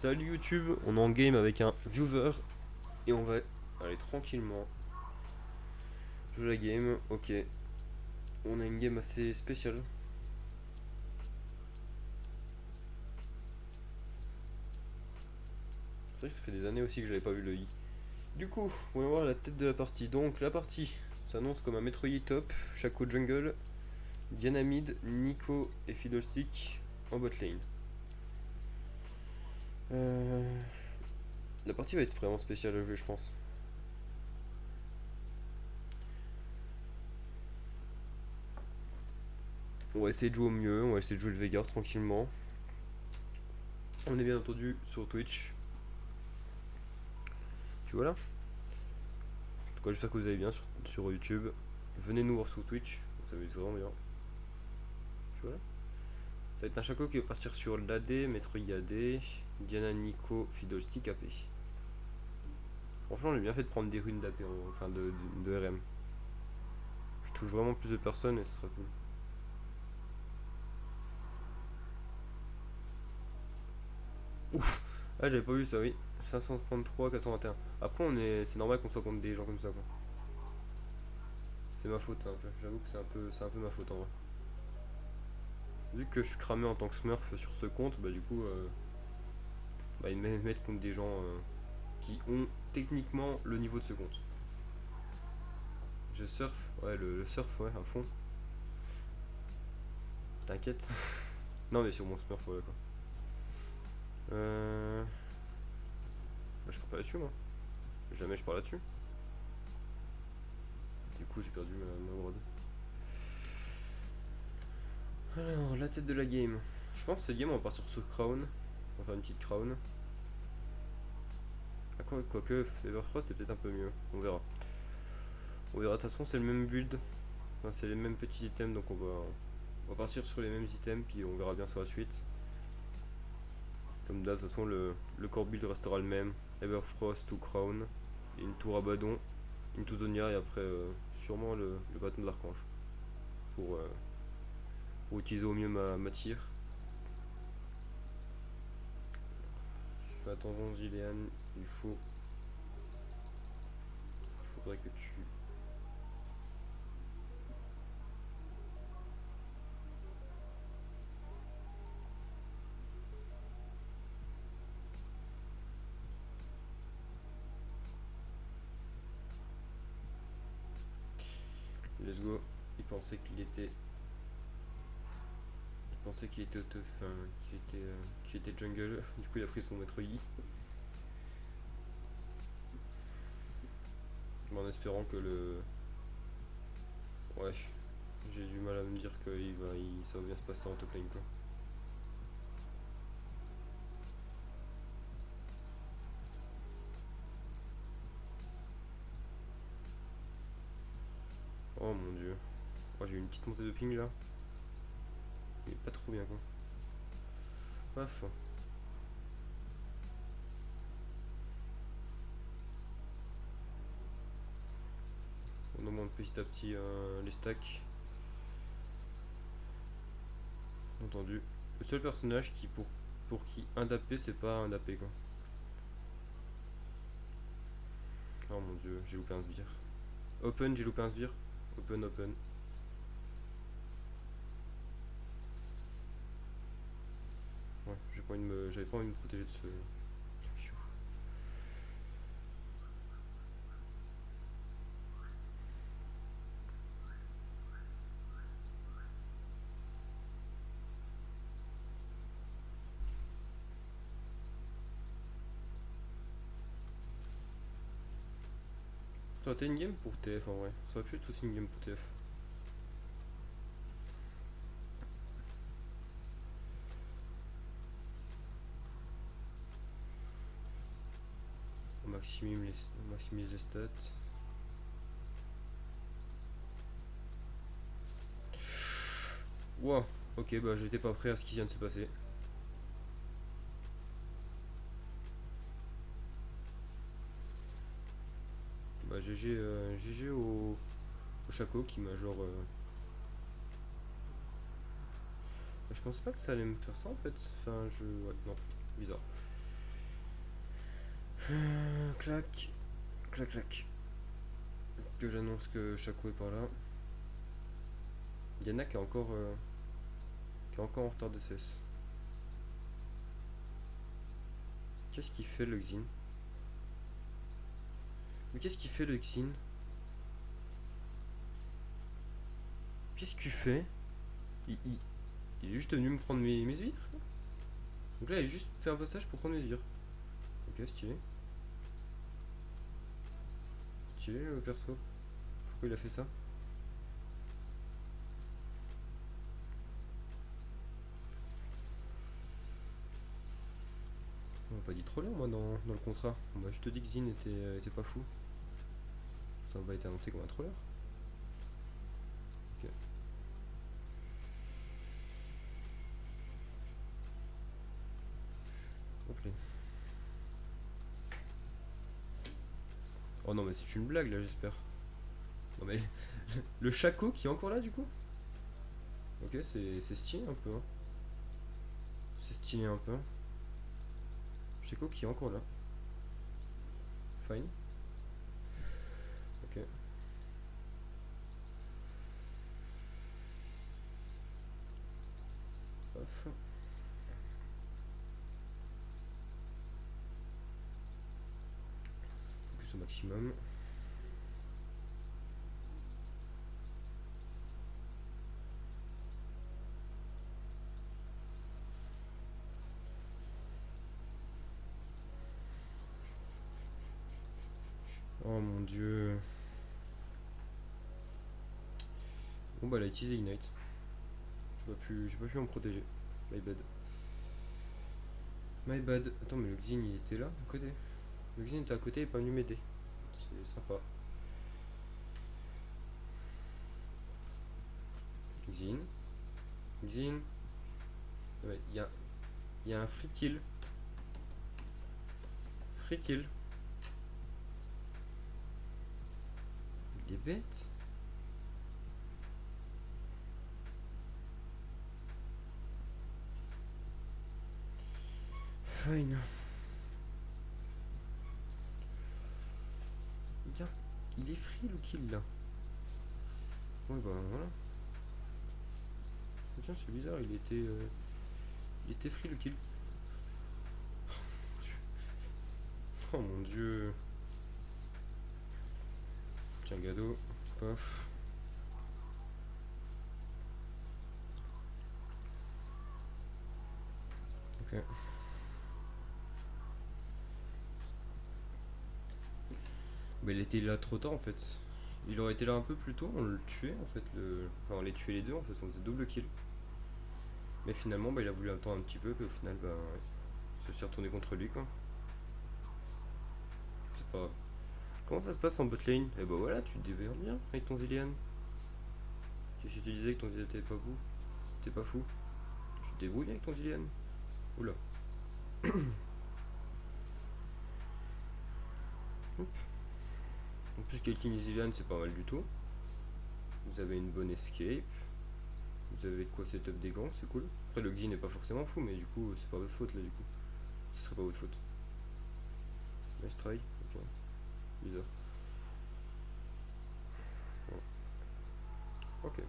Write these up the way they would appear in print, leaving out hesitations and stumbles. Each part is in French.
Salut YouTube, on est en game avec un viewer et on va aller tranquillement jouer la game. Ok, on a une game assez spéciale. C'est vrai que ça fait des années aussi que j'avais pas vu le i. Du coup, on va voir la tête de la partie. Donc la partie s'annonce comme un Metroid top, Shaco jungle, Diana mid, Nico et Fiddlestick en bot lane. La partie va être vraiment spéciale à jouer je pense. On va essayer de jouer au mieux, on va essayer de jouer le Veigar tranquillement. On est bien entendu sur Twitch. Tu vois là? En tout cas, j'espère que vous allez bien sur YouTube. Venez nous voir sur Twitch, ça va être vraiment bien. Tu vois là? Ça va être un Chaco qui va partir sur l'AD, Metroid AD, Diana Nico, Fiddlestick AP. Franchement, j'ai bien fait de prendre des runes d'AP, enfin de RM. Je touche vraiment plus de personnes et ce sera cool. Ouf! Ah, j'avais pas vu ça, oui. 533, 421. Après, c'est normal qu'on soit contre des gens comme ça, quoi. C'est ma faute, ça, un peu. J'avoue que c'est un peu ma faute en vrai. Vu que je suis cramé en tant que smurf sur ce compte, bah du coup, ils me mettent contre des gens qui ont techniquement le niveau de ce compte. Je surf, ouais, le surf, ouais, à fond. T'inquiète. Non, mais sur mon smurf, ouais, quoi. Bah, je pars pas là-dessus, moi. Jamais je pars là-dessus. Du coup, j'ai perdu ma ward. Alors, la tête de la game. Je pense que cette game, on va partir sur Crown. On va faire une petite Crown. Ah, quoique, Everfrost est peut-être un peu mieux. On verra. On verra, de toute façon, c'est le même build. Enfin, c'est les mêmes petits items, donc on va partir sur les mêmes items, puis on verra bien sur la suite. Comme d'hab, de toute façon, le core build restera le même. Everfrost ou Crown. Et une tour Abaddon, une tour Zonia, et après, sûrement le bâton de l'archange. Pour utiliser au mieux ma tire. Fais attention, Gillian, faudrait que tu. Let's go. Il pensait qu'il était. Il pensait qu'il était enfin, qu'il était jungle. Du coup, il a pris son maître Yi. En espérant que le. Ouais. J'ai du mal à me dire que ça va bien se passer en top lane quoi. Oh mon dieu. Oh, j'ai eu une petite montée de ping là. Mais pas trop bien quoi. Paf. On augmente petit à petit les stacks. Entendu. Le seul personnage pour qui un d'AP c'est pas un AP quoi. Oh mon dieu, j'ai loupé un sbire. Open, j'ai loupé un sbire. Open, open. Ouais, j'avais pas envie de me protéger de ce Piou. Ça aurait été une game pour TF en vrai. Ça aurait pu être aussi une game pour TF. On maximise les stats. Wow, ok, bah j'étais pas prêt à ce qui vient de se passer. Bah GG au Chaco qui m'a genre. Je pensais pas que ça allait me faire ça en fait. Enfin, ouais, non, bizarre. Clac, clac, clac. Que j'annonce que Chaco est par là. Yana qui est encore en retard de cesse. Qu'est-ce qu'il fait le Xin? Mais qu'est-ce qu'il fait le Xin? Qu'est-ce qu'il fait? Il est juste venu me prendre mes huîtres. Donc là il a juste fait un passage pour prendre mes huîtres. Ok, stylé. Stylé le perso. Pourquoi il a fait ça? On m'a pas dit troller moi dans le contrat. On m'a juste dit que Zin était pas fou. Ça va être annoncé comme un troller. Ok. Ok. Oh non mais c'est une blague là j'espère. Non mais le Chaco qui est encore là du coup. Ok c'est stylé un peu hein. C'est stylé un peu. Chaco qui est encore là. Fine. Ok. Paf. Focus au maximum. Oh mon dieu. Bon bah elle a utilisé Ignite. J'ai pas pu en protéger. My bad. My bad. Attends mais le Xin il était là à côté. Le Xin était à côté et pas venu m'aider. C'est sympa. Xin. Xin. Ouais, y a un free kill. Free kill. Il est bête. Fine. Regarde, il est free le kill là. Ouais bah voilà. Tiens c'est bizarre, il était free le kill. Oh mon dieu. Tiens Gado. Paf. Ok. Bah il était là trop tard en fait. Il aurait été là un peu plus tôt, on le tuait en fait. Enfin on les tuait les deux en fait, on faisait double kill. Mais finalement bah il a voulu attendre un petit peu, puis au final bah ouais, ça s'est retourné contre lui quoi. C'est pas grave. Comment ça se passe en botlane? Eh bah voilà, tu te démerdes bien avec ton Zilean. Qu'est-ce que tu disais que ton Zilean était pas fou? T'es pas fou? Tu te débrouilles avec ton Zilean? Oula. Hop. En plus Caitlyn et Zilean c'est pas mal du tout. Vous avez une bonne escape. Vous avez de quoi setup des gants, c'est cool. Après le Xin n'est pas forcément fou, mais du coup c'est pas votre faute là du coup. Ce serait pas votre faute. Nice try. Ok. Bizarre. Bon. Ok.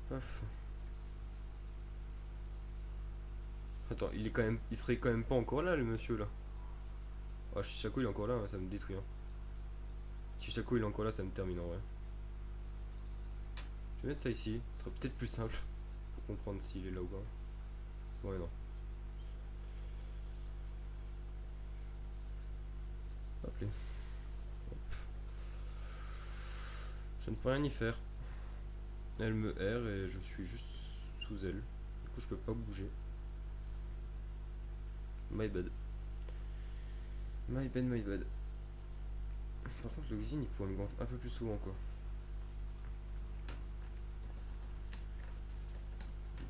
Paf. Attends, il serait quand même pas encore là le monsieur là. Ah, si Chaco il est encore là, ça me détruit. Hein. Si Chaco il est encore là, ça me termine en vrai. Je vais mettre ça ici, ce sera peut-être plus simple pour comprendre s'il est là ou pas. Ouais, non. Appelez. Je ne peux rien y faire. Elle me erre et je suis juste sous elle. Du coup, je peux pas bouger. My bad. My bad, my bad. Par contre, le Xin il pourrait me gantrer un peu plus souvent quoi.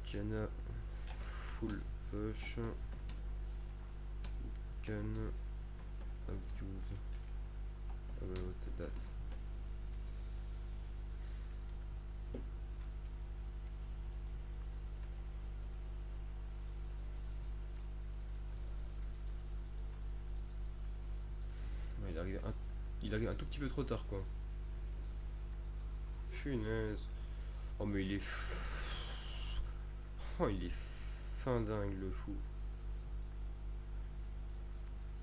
Diana full push. Can abuse about that. il arrive un tout petit peu trop tard, quoi. Punaise. Oh, mais il est. Oh, il est fin dingue, le fou.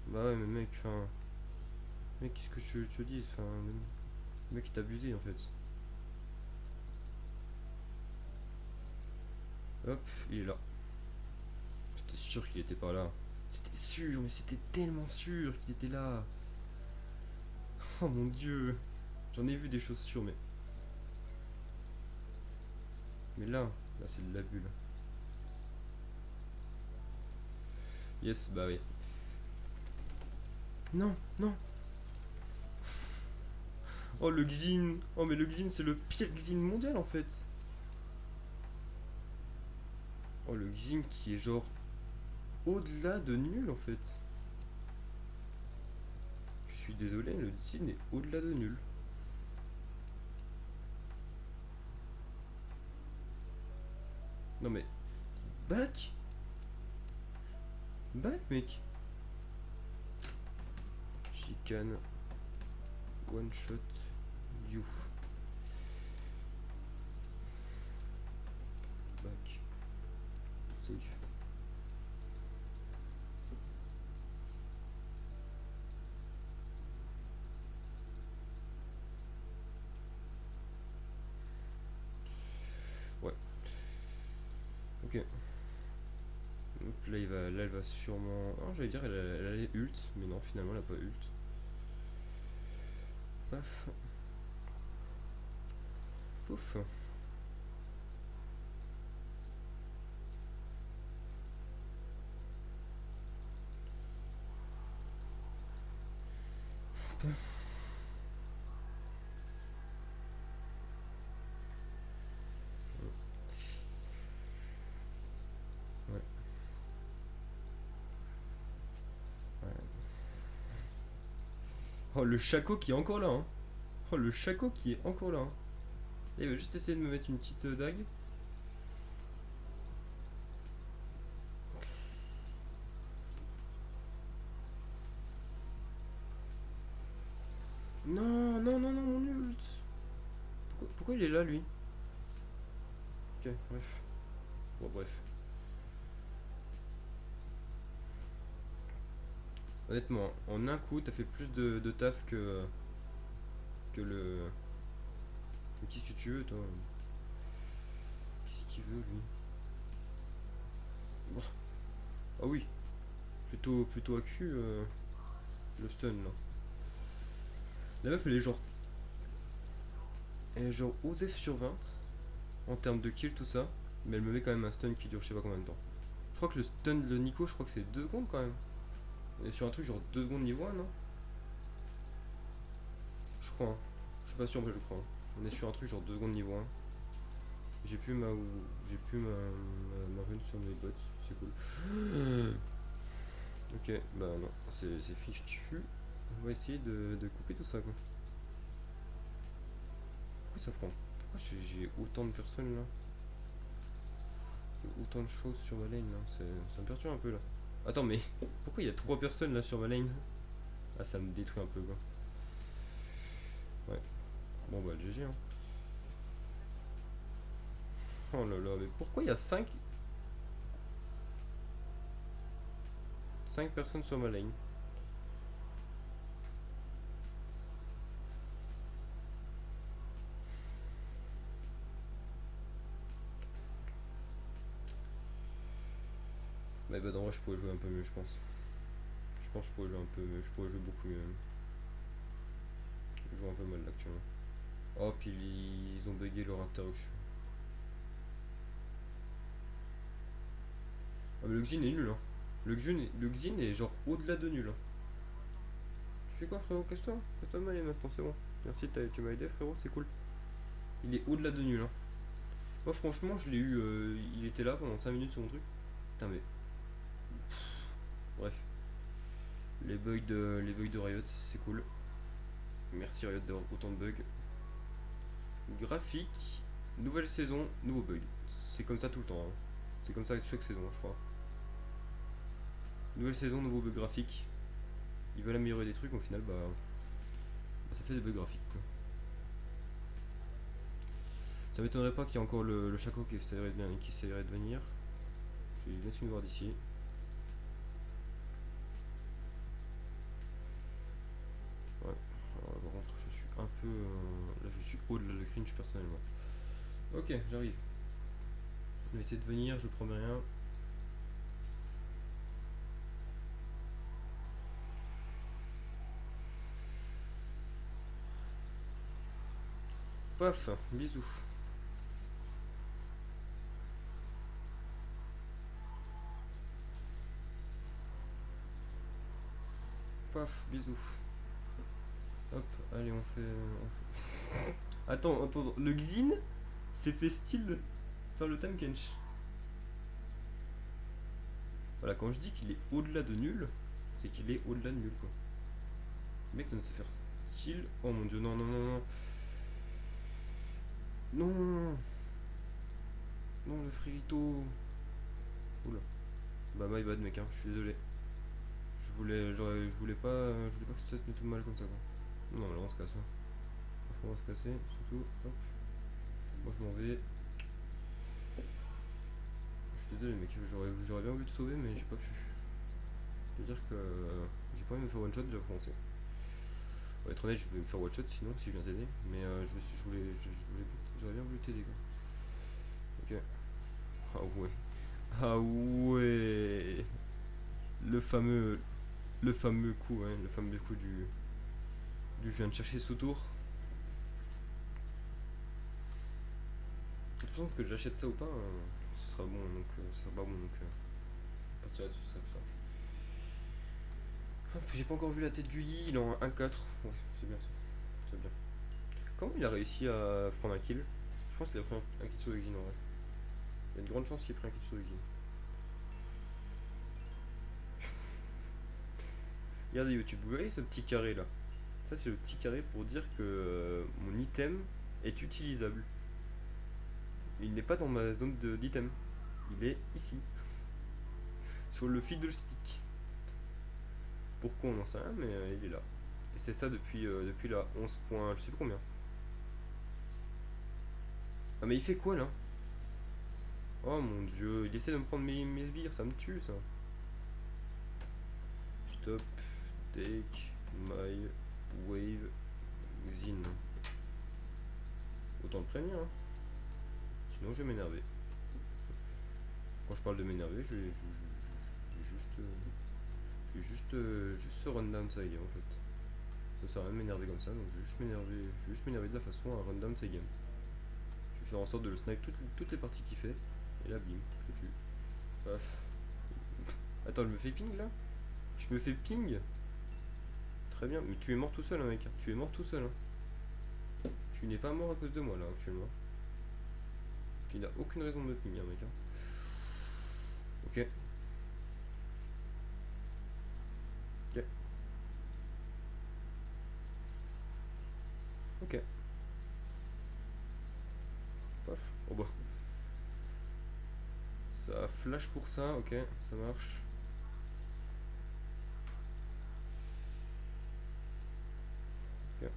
Bah ouais, mais mec, enfin. Mec, qu'est-ce que je te dis? Enfin, le mec, il t'a abusé en fait. Hop, il est là. J'étais sûr qu'il était pas là. C'était sûr, mais c'était tellement sûr qu'il était là. Oh mon dieu. J'en ai vu des choses sûres, mais. Mais là, c'est de la bulle. Yes, bah oui. Non, non. Oh le Xin. Oh mais le Xin c'est le pire Xin mondial en fait. Oh le Xin qui est genre au-delà de nul en fait. Je suis désolé, le Xin est au-delà de nul. Non mais. Back. Back mec. Chicane. One shot. You. Back. Safe. Ouais. Ok. Donc là, là elle va sûrement. Ah, j'allais dire elle allait ult, mais non, finalement elle a pas ult. Paf. Pouf. Ouais. Ouais. Oh le Chaco qui est encore là hein. Oh le Chaco qui est encore là hein. Il va juste essayer de me mettre une petite dague. Non, non, non, non, mon ult. Pourquoi il est là lui? Ok, bref. Bon, bref. Honnêtement, en un coup, t'as fait plus de taf que le. Mais qu'est-ce que tu veux, toi? Qu'est-ce qu'il veut, lui? Oh. Ah oui, plutôt AQ, le stun, là. La meuf, elle est genre OZEF sur 20 en termes de kill, tout ça. Mais elle me met quand même un stun qui dure je sais pas combien de temps. Je crois que le stun de Nico, je crois que c'est 2 secondes quand même. On est sur un truc genre 2 secondes niveau 1, non? Je crois, hein. Je suis pas sûr, mais je crois, hein. On est sur un truc genre 2 secondes niveau 1. J'ai plus ma rune sur mes bots, c'est cool. Ok, bah non, c'est fichu. On va essayer de couper tout ça quoi. Pourquoi ça prend? Pourquoi j'ai autant de personnes là? Autant de choses sur ma lane là, ça me perturbe un peu là. Attends mais pourquoi il y a 3 personnes là sur ma lane? Ah ça me détruit un peu quoi. Ouais. Bon bah le GG hein. Oh là là, mais pourquoi il y a 5 personnes sur ma lane? Mais bah non, je pourrais jouer un peu mieux je pense. Je pense que je pourrais jouer un peu mieux, je pourrais jouer beaucoup mieux même. Je joue un peu mal là actuellement. Oh puis ils ont bugué leur interruption. Ah mais le Xin est nul hein. Le Xin est genre au-delà de nul hein. Tu fais quoi frérot? Casse-toi. Casse-toi de mal maintenant, c'est bon. Merci, tu m'as aidé frérot, c'est cool. Il est au-delà de nul hein. Moi franchement je l'ai eu, il était là pendant 5 minutes sur mon truc. Putain mais. Bref. Les bugs de Riot, c'est cool. Merci Riot d'avoir autant de bugs. Graphique, nouvelle saison, nouveau bug. C'est comme ça tout le temps. Hein. C'est comme ça chaque saison, je crois. Nouvelle saison, nouveau bug graphique. Ils veulent améliorer des trucs, au final, bah. Ça fait des bugs graphiques quoi. Ça m'étonnerait pas qu'il y ait encore le Chaco qui essaierait de venir. Je vais mettre une voie d'ici. Ouais, alors par contre je suis un peu... là je suis haut de le cringe personnellement. Ok, j'arrive. Je vais essayer de venir, je promets rien. Paf, bisous. Paf, bisous. Hop, allez, on fait... Attends, le Xin c'est fait style dans le Time Kench. Voilà, quand je dis qu'il est au-delà de nul, c'est qu'il est au-delà de nul quoi. Le mec, ça ne sait faire style. Oh mon dieu, non, non, non, non. Non. Non, le frérito. Oula. Bah, my bad, mec, hein, je suis désolé. Je voulais pas que ça se mette mal comme ça, quoi. Non, mais là, on se casse, hein. On va se casser, surtout. Hop. Moi, je m'en vais. Je suis désolé, mec, j'aurais bien voulu te sauver, mais j'ai pas pu. C'est-à-dire que j'ai pas envie de me faire one shot, déjà français. Pour être honnête, je vais me faire one shot sinon, si je viens t'aider. Mais j'aurais bien voulu t'aider, quoi. Ok. Ah ouais. Ah ouais. Le fameux. Le fameux coup, hein. Le fameux coup du je viens de chercher sous tour. De toute façon, que j'achète ça ou pas, ce sera bon, donc ce sera pas bon, donc à partir de là, ce sera plus simple. Hop, j'ai pas encore vu la tête du lit, il est en 1-4. Ouais, c'est bien ça. C'est bien. Comment il a réussi à prendre un kill? Je pense qu'il a pris un kill sur le Xin en vrai. Il y a une grande chance qu'il ait pris un kill sur le Xin. Regardez YouTube, vous voyez ce petit carré là? Ça c'est le petit carré pour dire que mon item est utilisable. Il n'est pas dans ma zone d'item. Il est ici. Sur le fiddlestick. Pourquoi on n'en sait rien, mais il est là. Et c'est ça depuis la 11 points, je sais plus combien. Ah mais il fait quoi là? Oh mon dieu, il essaie de me prendre mes sbires, ça me tue ça. Stop, take my wave Xin. Autant le prévenir, hein. Sinon je vais m'énerver. Quand je parle de m'énerver, je vais juste ce rundown ça y est en fait. Ça sert à rien de m'énerver comme ça, donc je vais juste m'énerver de la façon à rundown sa game. Je vais faire en sorte de le snipe toutes les parties qu'il fait, et là bim, je le tue. Paf. Attends, je me fais ping là? Je me fais ping? Très bien, mais tu es mort tout seul, hein, mec. Tu es mort tout seul. Hein. Tu n'es pas mort à cause de moi là actuellement. Tu n'as aucune raison de me ping, hein, mec. Hein. Ok. Ok. Ok. Paf. Oh bah. Ça flash pour ça, ok, ça marche. Ok.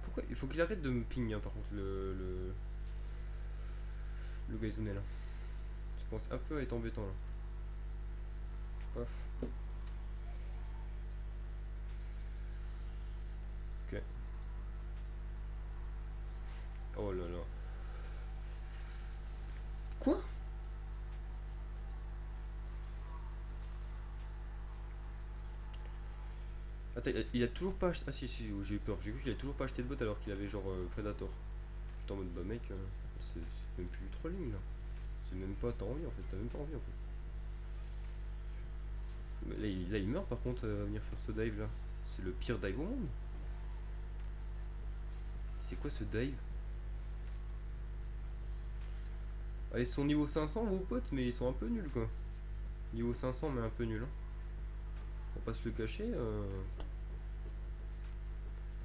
Pourquoi? Il faut qu'il arrête de me ping, hein, par contre, le Gaizune là. Ça commence un peu à être embêtant là. Paf. Ok. Oh là là. Quoi? Attends, il a toujours pas acheté. Ah si, si, j'ai eu peur. J'ai cru qu'il avait toujours pas acheté de bot alors qu'il avait genre Predator. J'étais en mode bah mec, c'est même plus du trolling là. C'est même pas, t'as envie en fait, t'as même pas envie en fait. Mais là, il meurt par contre à venir faire ce dive là. C'est le pire dive au monde. C'est quoi ce dive? Ah, ils sont niveau 500 vos potes, mais ils sont un peu nuls quoi. Niveau 500 mais un peu nuls. Hein. On va pas se le cacher. Je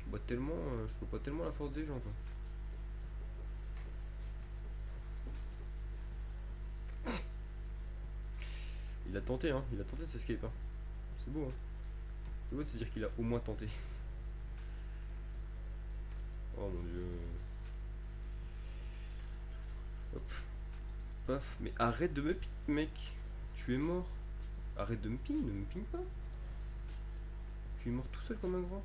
vois pas tellement la force des gens quoi. Il a tenté de s'escape. Hein. C'est beau. Hein. C'est beau de se dire qu'il a au moins tenté. Oh mon dieu. Hop. Paf. Mais arrête de me ping, mec. Tu es mort. Arrête de me ping, ne me ping pas. Tu es mort tout seul comme un grand.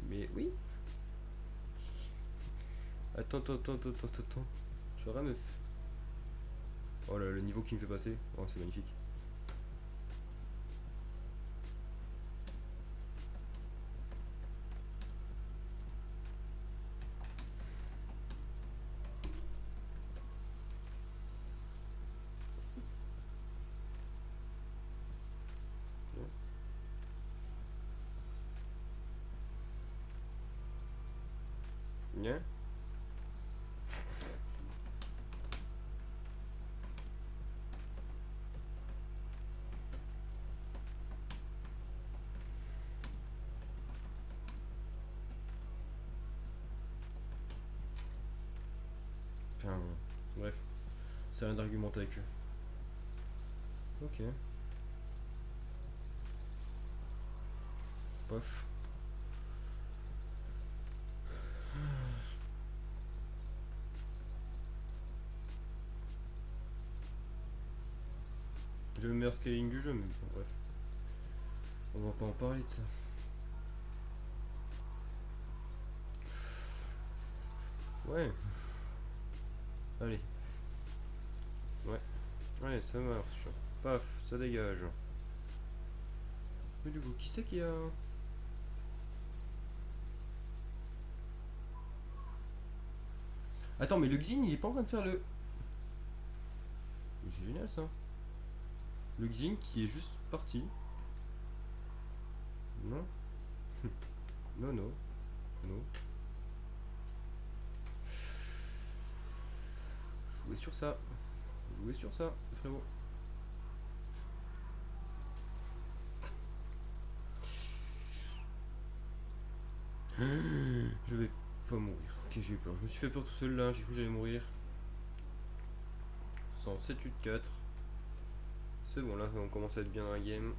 Mais oui. Attends. Je suis meuf. Oh là, le niveau qui me fait passer. Oh, c'est magnifique. Bien. Enfin, bref. C'est rien d'argumenter avec eux. Ok. Pof. J'ai le meilleur scaling du jeu, mais bon, bref. On va pas en parler de ça. Ouais. Allez. Ouais. Allez, ça marche. Paf, ça dégage. Mais du coup, qui c'est qui a... Attends, mais le Xin, il est pas en train de faire le... C'est génial ça. Le Xin qui est juste parti. Non. Non. Jouez sur ça. Jouez sur ça, frérot. Je vais pas mourir. Ok, j'ai eu peur. Je me suis fait peur tout seul là. J'ai cru que j'allais mourir. 107, 8, 4. C'est bon, là on commence à être bien dans la game.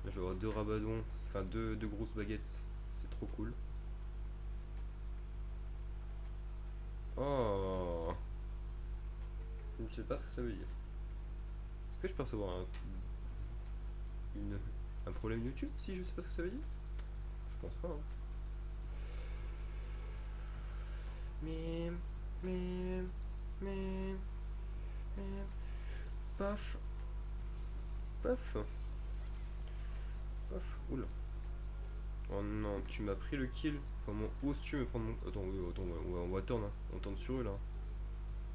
Là je vais avoir deux rabadons. Enfin, deux grosses baguettes. C'est trop cool. Oh. Je ne sais pas ce que ça veut dire. Est-ce que je peux recevoir un problème YouTube si je sais pas ce que ça veut dire? Je pense pas. Hein. Mais. Mais. Paf. Paf. Paf. Oula. Oh non, tu m'as pris le kill. Comment oses-tu me prendre mon. Attends, on va tendre. Hein. On tente sur eux là.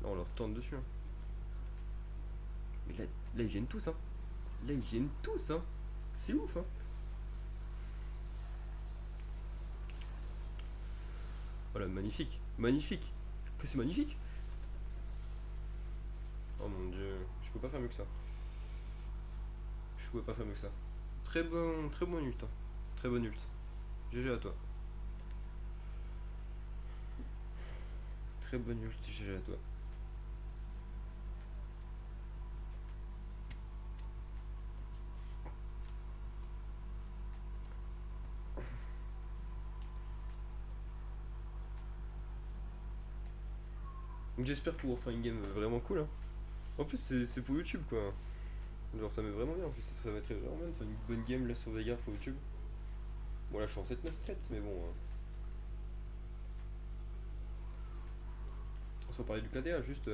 Là, on leur tente dessus. Hein. Mais là, ils viennent tous. Hein. Là, ils viennent tous. Hein. C'est ouf. Hein. Voilà, magnifique. Magnifique. Que c'est magnifique. Oh mon dieu. Je peux pas faire mieux que ça. Je pouvais pas faire mieux que ça. Très bon ult. Hein. Très bon ult. GG à toi. Très bon ult. GG à toi. J'espère pouvoir faire une game vraiment cool. Hein. En plus, c'est pour YouTube quoi. Genre, ça met vraiment bien. En plus, ça mettrait vraiment bien de faire une bonne game là sur Vega pour YouTube. Bon, là, je suis en 7-9-7, mais bon. Sans parler du KDA, juste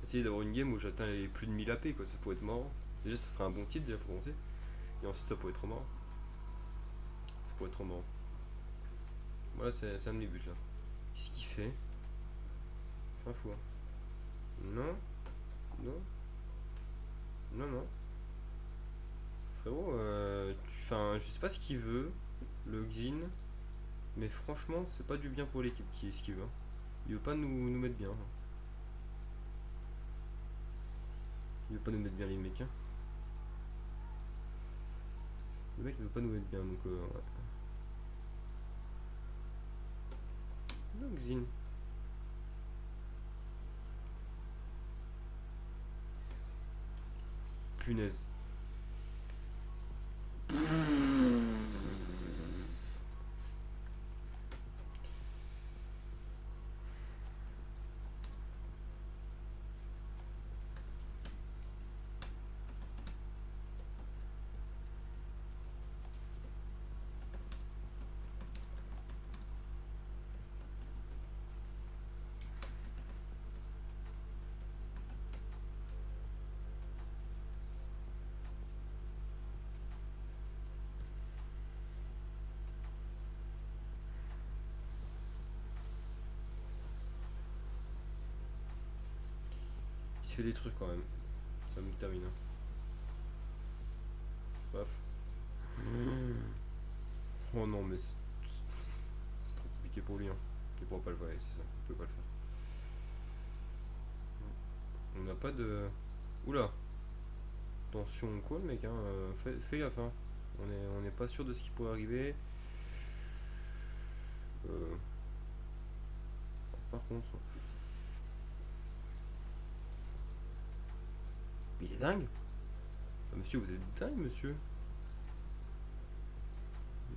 essayer d'avoir une game où j'atteins les plus de 1000 AP quoi. Ça pourrait être marrant. Déjà, ça ferait un bon titre déjà pour commencer. Et ensuite, ça pourrait être trop marrant. Ça pourrait être trop marrant. Voilà, c'est un de mes buts là. Qu'est-ce qu'il fait? C'est un fou. Hein. Non. Non. Non. Frérot, enfin, je sais pas ce qu'il veut, le Xin, mais franchement, c'est pas du bien pour l'équipe qui est ce qu'il veut. Il veut pas nous mettre bien. Il veut pas nous mettre bien les mecs. Hein. Le mec il veut pas nous mettre bien, donc ouais. Le Xin. Punaise. se fait des trucs quand même. Ça me termine. Bref. Oh non, mais c'est trop compliqué pour lui. Hein. Il pourra pas le faire, c'est ça. Il peut pas le faire. On n'a pas de. Oula! Attention quoi, le mec, hein. Fais gaffe, hein. On n'est pas sûr de ce qui pourrait arriver. Euh, Par contre. Il est dingue! Ah, monsieur, vous êtes dingue, monsieur!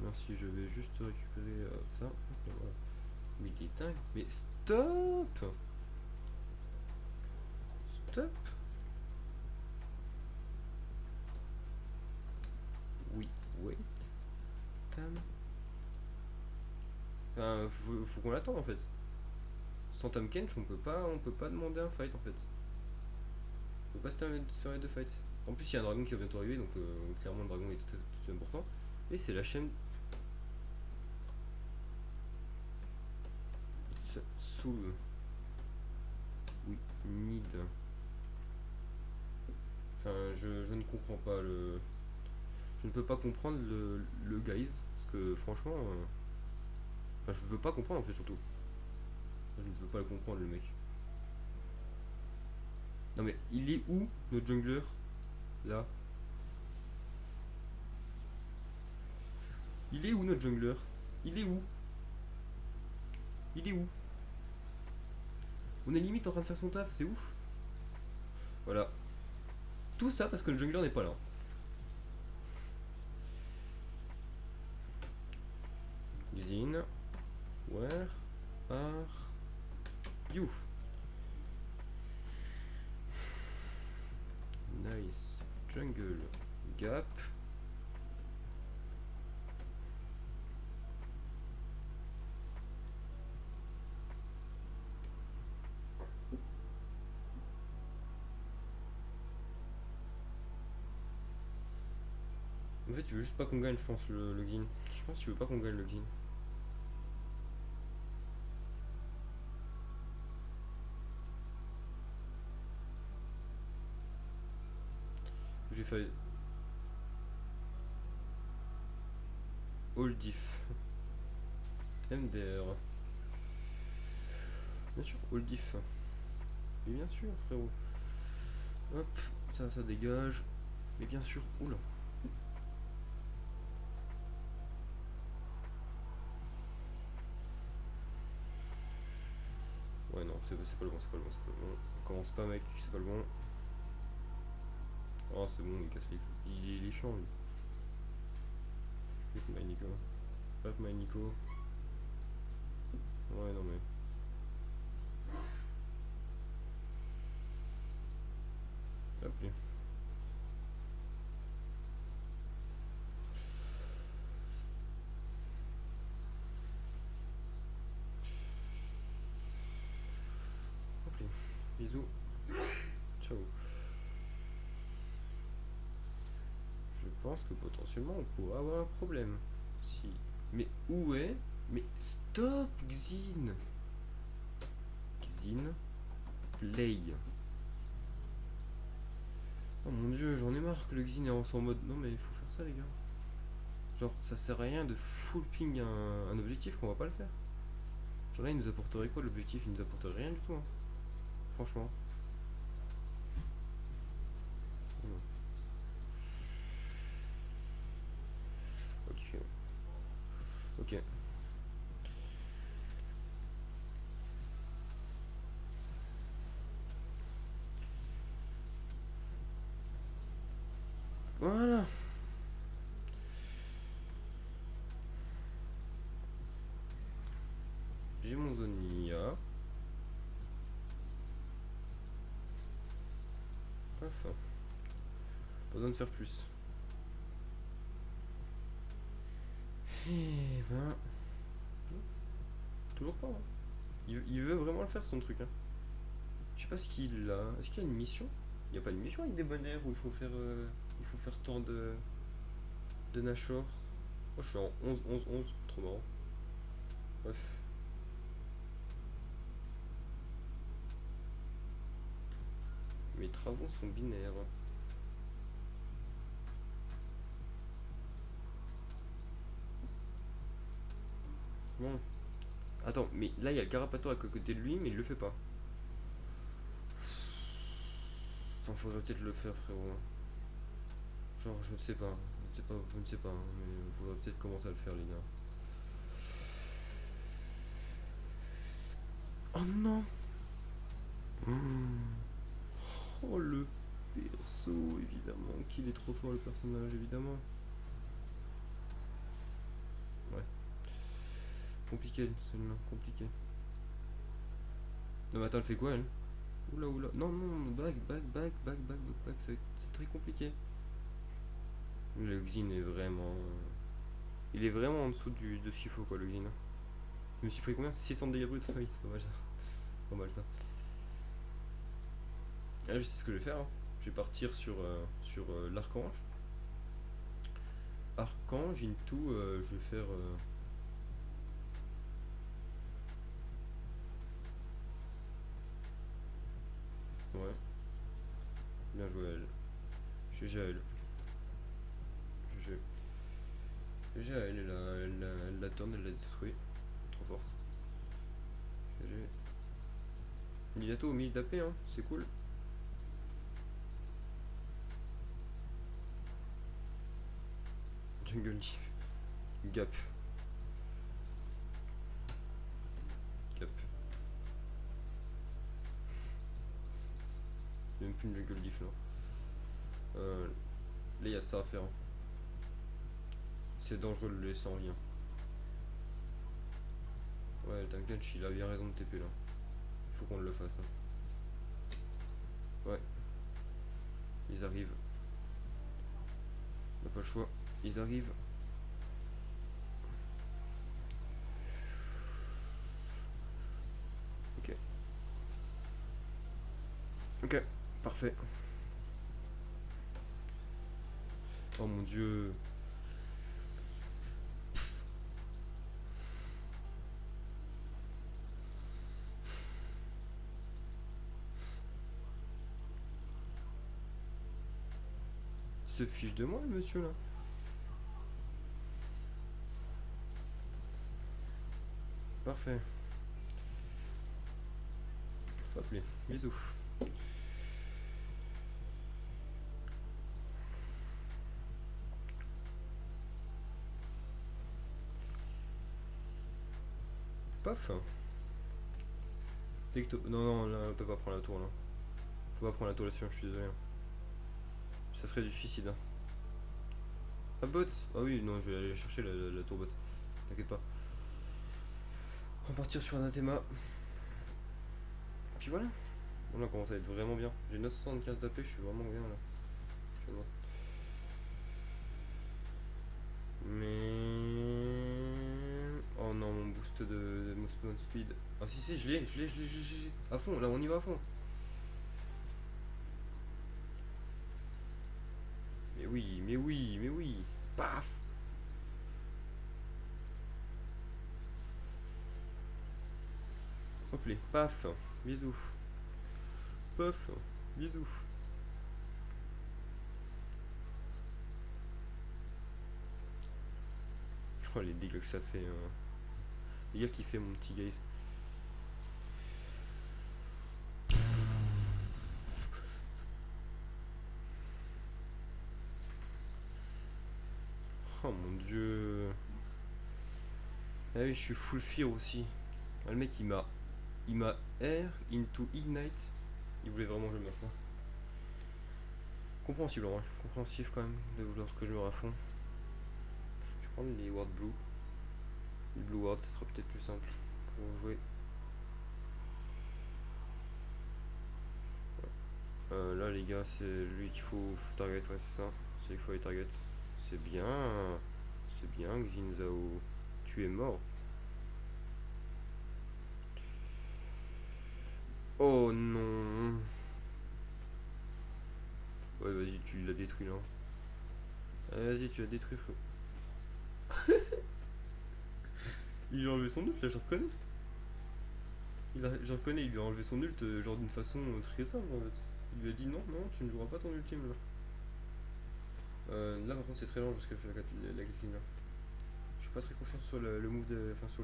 Merci, je vais juste récupérer ça. Et voilà. Mais il est dingue! Mais stop! Stop! Oui, wait. Tam. Enfin, faut qu'on l'attende en fait. Sans Tam Kench, on peut pas demander un fight en fait. On peut pas se permettre de fight. En plus, il y a un dragon qui va bientôt arriver, donc clairement le dragon est très important. Et c'est la chaîne. It's soul. Oui, need. Enfin, je ne comprends pas le. Je ne peux pas comprendre le guys. Parce que franchement. Enfin, je veux pas comprendre en fait surtout. Je ne veux pas le comprendre le mec. Non mais il est où notre jungler? Là. Il est où notre jungler? Il est où? Il est où? On est limite en train de faire son taf, c'est ouf. Voilà. Tout ça parce que le jungler n'est pas là. Cuisine. Where are you? Nice. Jungle. Gap. En fait, tu veux juste pas qu'on gagne, je pense, le Guin. Je pense que tu veux pas qu'on gagne le Guin. J'ai fait. All diff. MDR. Bien sûr, all diff. Mais bien sûr, frérot. Hop, ça dégage. Mais bien sûr, oula. Ouais, non, c'est pas le bon, c'est pas le bon, c'est pas le bon. On commence pas, mec, c'est pas le bon. Oh, c'est bon, il casse les couilles. Il est chiant, lui. Hop, my Nico. Hop, my Nico. Ouais, non, mais. Hop, lui. Hop, lui. Bisous. Ciao. Je pense que potentiellement on pourrait avoir un problème. Si. Mais où est? Mais stop, Xin. Xin. Play. Oh mon dieu, j'en ai marre que le Xin est en mode. Non mais il faut faire ça les gars. Genre ça sert à rien de full ping un objectif qu'on va pas le faire. Genre là il nous apporterait quoi l'objectif? Il nous apporterait rien du tout. Hein. Franchement. Ok. Ok. Voilà. J'ai mon Zonia. Paf. Pas besoin de faire plus. Eh ben. Toujours pas. Hein. Il veut vraiment le faire son truc. Hein. Je sais pas ce qu'il a. Est-ce qu'il a une mission? Il n'y a pas une mission avec des bonheurs où il faut faire tant de Nashor. Moi je suis en 11-11-11. Trop marrant. Bref. Mes travaux sont binaires. Bon. Attends, mais là il y a le carapator à côté de lui, mais il le fait pas. Enfin, faudrait peut-être le faire, frérot. Genre, je ne sais pas. Je ne sais pas, je ne sais pas, hein, mais faudrait peut-être commencer à le faire, les gars. Oh non! Oh le perso, évidemment. Qu'il est trop fort le personnage, évidemment. Ouais. Compliqué, celle-là, compliqué. Non, mais attends, elle fait quoi, elle? Oula, oula. Non, non, back, c'est très compliqué. Le Xin est vraiment. Il est vraiment en dessous de ce qu'il faut, quoi, le Xin. Je me suis pris combien? 600 dégâts bruts? Oui, c'est pas mal ça. Pas mal ça. Ah, là, je sais ce que je vais faire, hein. Je vais partir sur l'archange. Archange, into, je vais faire. Ouais, bien joué à elle. GG à elle. GG. GG à elle, elle la tourne, elle l'a détruit. Trop forte. GG. Nidato au milieu d'AP, hein, c'est cool. Jungle Diff. Gap. Gap. Il n'y a même plus une Jungle Diff là. Là, il y a ça à faire, hein. C'est dangereux de le laisser en vie, hein. Ouais, t'inquiète, il a bien raison de TP là. Il faut qu'on le fasse, hein. Ouais, ils arrivent. On n'a pas le choix. Ils arrivent. Ok. Ok, parfait. Oh mon dieu. Il se fiche de moi, le monsieur là. Parfait. Hop les bisous. Paf. Non, non, là, on peut pas prendre la tour là. Faut pas prendre la tour là-dessus, je suis désolé, hein. Ça serait du suicide, hein. Ah, bot. Ah oui, non, je vais aller chercher la tour bot. T'inquiète pas. On va partir sur un Athéma. Puis voilà. On a commencé à être vraiment bien. J'ai 975 d'AP, je suis vraiment bien là. Actuellement. Mais. Oh non, mon boost de movement speed. Ah si, si, je l'ai. À fond, là on y va à fond. Mais oui, mais oui, mais oui. Paf. Hop les, paf. Bisous. Paf. Bisous. Oh les dégâts que ça fait, hein. Les gars qui fait mon petit guys. Oh mon dieu. Ah oui, je suis full fear aussi. Ah, le mec il m'a air into ignite. Il voulait vraiment que je meure quoi. Compréhensible en vrai. Compréhensif quand même de vouloir que je meure à fond. Je vais prendre les wards blue. Les blue wards, ça sera peut-être plus simple pour jouer. Là les gars, c'est lui qu'il faut target, ouais c'est ça. C'est lui qu'il faut aller target. C'est bien. C'est bien, Xin Zhao. Tu es mort. Oh non. Ouais vas-y, tu l'as détruit là. Vas-y, tu l'as détruit frérot. Il lui a enlevé son ult là, je le reconnais. Je le reconnais, il lui a enlevé son ult genre d'une façon très simple en fait. Il lui a dit non, non, tu ne joueras pas ton ultime là. Là par contre c'est très lent parce qu'elle fait la Caitlyn là. Je suis pas très confiant sur le move de. Enfin sur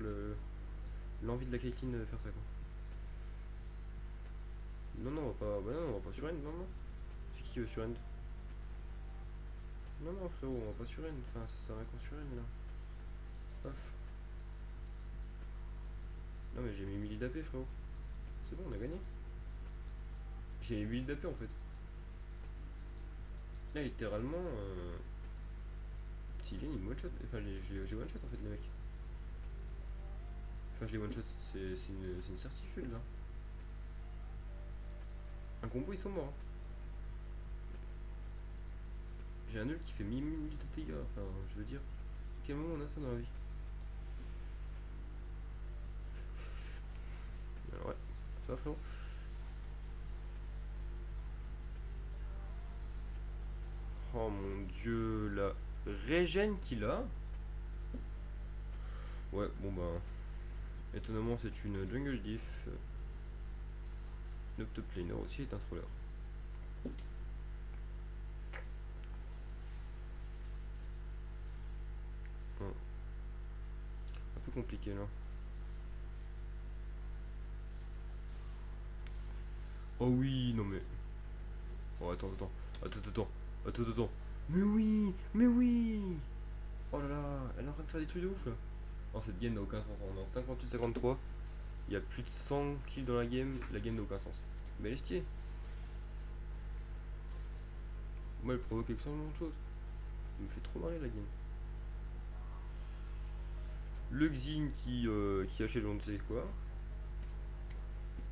l'envie de la Caitlyn de faire ça quoi. Non non on va pas. Bah non on va pas sur End, non non. C'est qui sur End? Non non frérot on va pas sur End, enfin ça sert à rien qu'on sur End là. Paf. Non mais j'ai mis 1000 d'AP frérot. C'est bon on a gagné. J'ai mis 1000 d'AP en fait. Là littéralement s'il gagne il me one shot. Enfin j'ai one shot en fait les mecs. Enfin je les one shot. C'est une certitude là. Un combo ils sont morts. Hein. J'ai un nul qui fait 1000 de dégâts. Enfin je veux dire. À quel moment on a ça dans la vie? Alors ouais. Ça va frérot? Oh mon dieu, la régène qu'il a. Ouais, bon bah. Étonnamment, c'est une jungle diff. Noctoplaner aussi est un troller. Hum. Un peu compliqué là. Oh oui, non mais. Oh attends, attends. Attends, attends. Attends, attends. Mais oui, mais oui. Oh là là, elle est en train de faire des trucs de ouf là. Oh, cette game n'a aucun sens. On est en 58-53. Il y a plus de 100 kills dans la game. La game n'a aucun sens. Mais elle est stylée. Moi, elle provoque extrêmement de choses. Elle me fait trop marrer la game. Le Xin qui achète je ne sais quoi.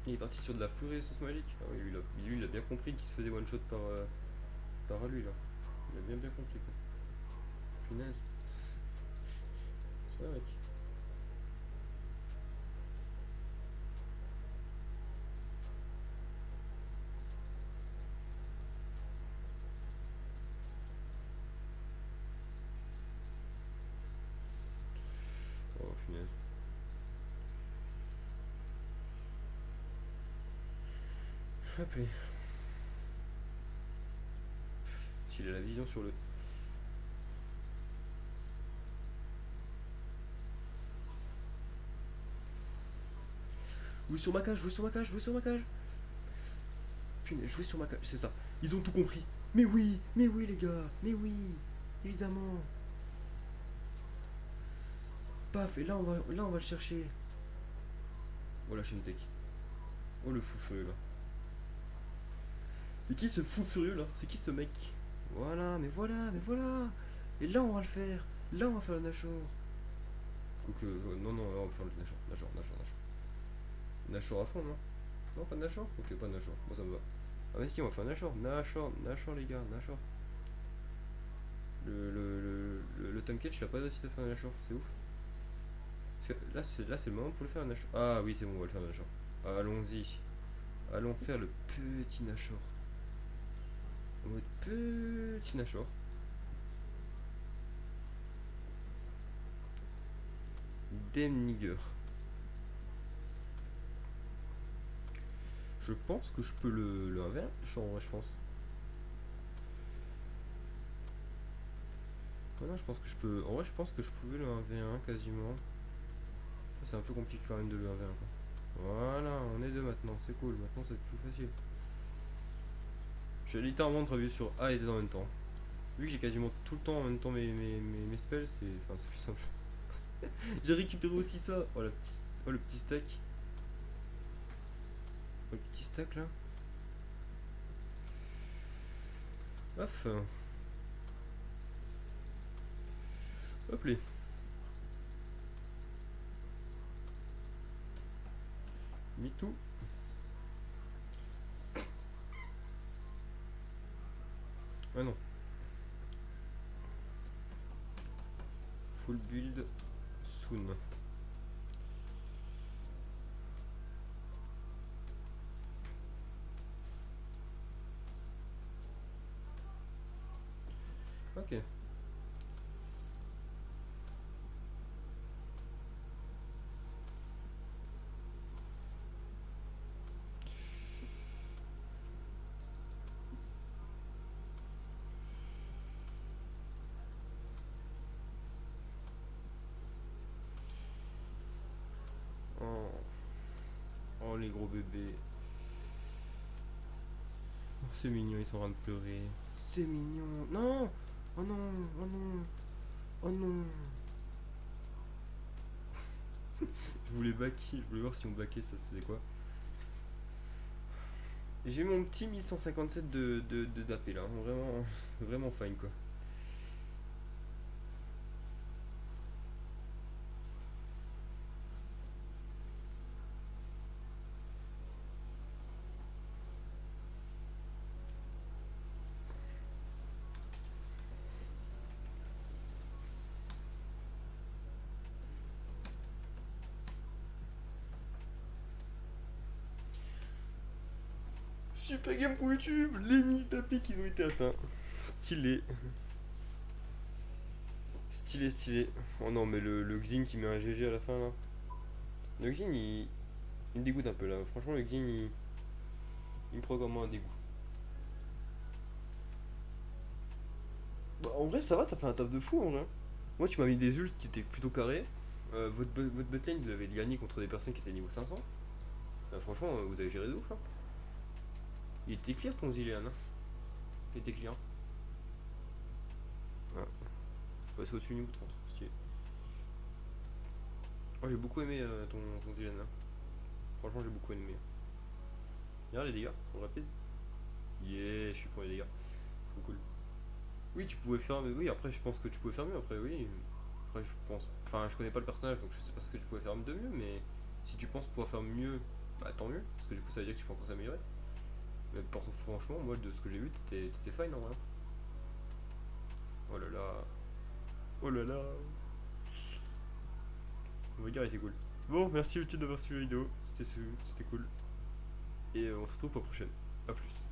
Il est parti sur de la furie sauce magique. Ah oui, lui, il a bien compris qu'il se faisait one shot par lui là. Il a bien compris quoi. Punaise. Ça mec. Oh punaise. Hop là. S'il a la vision sur le. Jouez sur ma cage, jouez sur ma cage, jouez sur ma cage. Punaise, jouez sur ma cage, c'est ça. Ils ont tout compris. Mais oui les gars, mais oui, évidemment. Paf, et là on va le chercher. Oh la chaîne tech. Oh le fou furieux là. C'est qui ce fou furieux là? C'est qui ce mec? Voilà, mais voilà, mais voilà. Et là on va le faire. Là on va faire le Nashor. Quoique, non, non, on va faire le Nashor. Nashor à fond, non? Non, pas de Nashor? Ok, pas de Nashor. Moi ça me va. Ah, mais si, on va faire Nashor. Nashor les gars, Nashor. Le Tom Catch, il a pas décidé de faire un Nashor, c'est ouf. Parce que là, c'est le moment pour le faire un Nashor. Ah oui, c'est bon, on va le faire un Nashor. Allons-y. Allons faire le petit Nashor. En mode petit Nashor. Demnigger. Je pense que je peux le 1v1, je pense. Ouais, non, je pense que je peux. En vrai, je pense que je pouvais le 1v1 quasiment. C'est un peu compliqué quand même de le 1v1 quoi. Voilà, on est deux maintenant, c'est cool. Maintenant, c'est plus facile. J'ai littéralement travaillé sur A et Z en même temps. Vu que j'ai quasiment tout le temps en même temps mes spells, c'est plus simple. J'ai récupéré aussi ça. Oh, le petit stack. Oh, le petit stack là. Paf. Hop les. Mis tout. Ah non. Full build soon. Ok. les gros bébés. Oh, c'est mignon, ils sont en train de pleurer. C'est mignon. Non. Oh non. Oh non. Oh non. Je voulais backer, je voulais voir si on backait, ça faisait quoi. J'ai mon petit 1157 d'AP là, vraiment, vraiment fine quoi. Super game pour YouTube, les 1000 tapés qui ont été atteints. Stylé. Stylé, stylé. Oh non, mais le Xin qui met un GG à la fin là. Le Xin il me dégoûte un peu là. Franchement, le Xin il me provoque vraiment un dégoût. Bah, en vrai, ça va, t'as fait un taf de fou en vrai. Moi, tu m'as mis des ults qui étaient plutôt carrés. Votre botlane, vous l'avez gagné contre des personnes qui étaient niveau 500. Franchement, vous avez géré de ouf. Hein. Il était clear ton Zilean. Hein. Il était clear. Ouais. C'est au-dessus niveau 30. Stylé. Moi, j'ai beaucoup aimé ton Zilean là. Franchement, j'ai beaucoup aimé. Regarde les dégâts, on rapide. Yeah, je suis pour les dégâts. Trop cool. Oui, tu pouvais faire. Mais oui, après, je pense que tu pouvais faire mieux. Après, oui. Après, je pense. Enfin, je connais pas le personnage donc je sais pas ce que tu pouvais faire de mieux. Mais si tu penses pouvoir faire mieux, bah tant mieux. Parce que du coup, ça veut dire que tu peux encore s'améliorer. Mais franchement, moi, de ce que j'ai vu, t'étais fine en vrai. Oh là là. Oh là là. On va dire, il était cool. Bon, merci YouTube d'avoir suivi la vidéo. C'était cool. Et on se retrouve pour la prochaine. A plus.